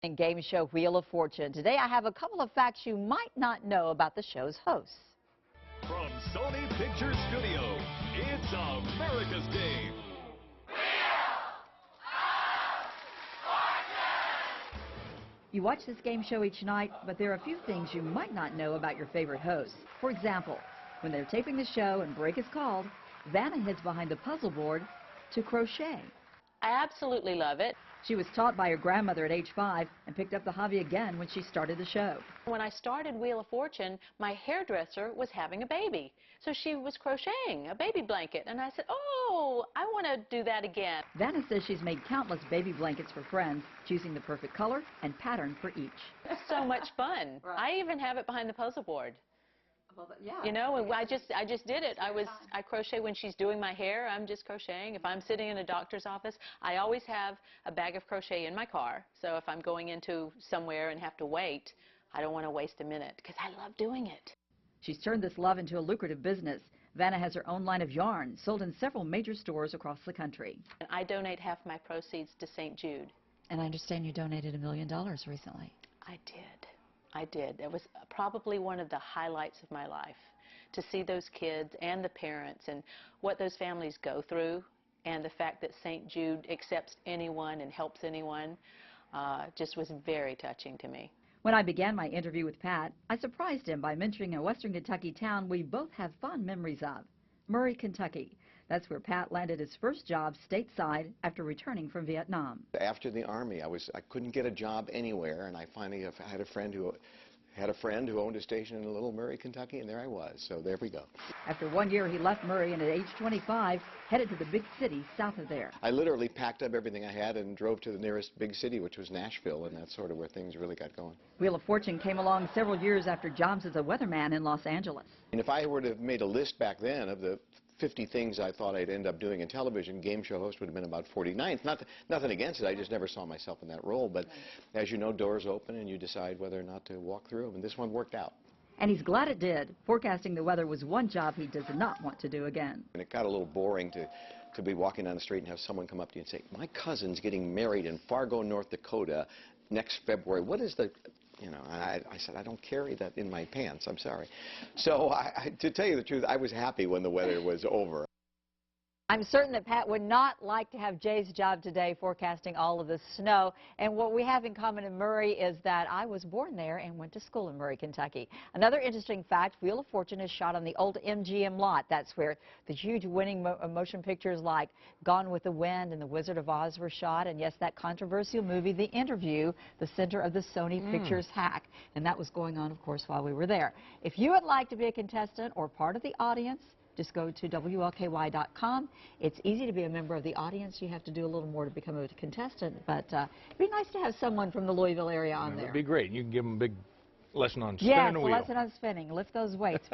And game show Wheel of Fortune. Today I have a couple of facts you might not know about the show's hosts. From Sony Pictures Studio, it's America's Game. You watch this game show each night, but there are a few things you might not know about your favorite hosts. For example, when they're taping the show and break is called, Vanna heads behind the puzzle board to crochet. I absolutely love it. She was taught by her grandmother at age 5 and picked up the hobby again when she started the show. When I started Wheel of Fortune, my hairdresser was having a baby. So she was crocheting a baby blanket. And I said, oh, I want to do that again. Vanna says she's made countless baby blankets for friends, choosing the perfect color and pattern for each. It's so much fun. Right. I even have it behind the puzzle board. Well, yeah. You know, and I just did it. I crochet when she's doing my hair. I'm just crocheting. If I'm sitting in a doctor's office, I always have a bag of crochet in my car. So if I'm going into somewhere and have to wait, I don't want to waste a minute because I love doing it. She's turned this love into a lucrative business. Vanna has her own line of yarn sold in several major stores across the country. And I donate half my proceeds to St. Jude. And I understand you donated $1 million recently. I did. I did. It was probably one of the highlights of my life, to see those kids and the parents and what those families go through, and the fact that St. Jude accepts anyone and helps anyone just was very touching to me. When I began my interview with Pat, I surprised him by mentioning a western Kentucky town we both have fond memories of, Murray, Kentucky. That's where Pat landed his first job stateside after returning from Vietnam. After the Army, I couldn't get a job anywhere, and I finally had a friend who owned a station in Little Murray, Kentucky, and there I was. So there we go. After 1 year, he left Murray and at age 25 headed to the big city south of there. I literally packed up everything I had and drove to the nearest big city, which was Nashville, and that's sort of where things really got going. Wheel of Fortune came along several years after jobs as a weatherman in Los Angeles. And if I were to have made a list back then of the 50 things I thought I'd end up doing in television, game show host would have been about 49th. Nothing against it, I just never saw myself in that role. But as you know, doors open and you decide whether or not to walk through them, and this one worked out. And he's glad it did. Forecasting the weather was one job he does not want to do again. And it got a little boring to be walking down the street and have someone come up to you and say, my cousin's getting married in Fargo, North Dakota next February. What is the... You know, I said, I don't carry that in my pants, I'm sorry. So to tell you the truth, I was happy when the weather was over. I'm certain that Pat would not like to have Jay's job today forecasting all of the snow. And what we have in common in Murray is that I was born there and went to school in Murray, Kentucky. Another interesting fact, Wheel of Fortune is shot on the old MGM lot. That's where the huge winning motion pictures like Gone with the Wind and The Wizard of Oz were shot. And yes, that controversial movie, The Interview, the center of the Sony Pictures hack. And that was going on, of course, while we were there. If you would like to be a contestant or part of the audience, just go to WLKY.com. It's easy to be a member of the audience. You have to do a little more to become a contestant, but it'd be nice to have someone from the Louisville area on there. That'd be great. You can give them a big lesson on spinning the wheel. Yes, a lesson on spinning. Lift those weights.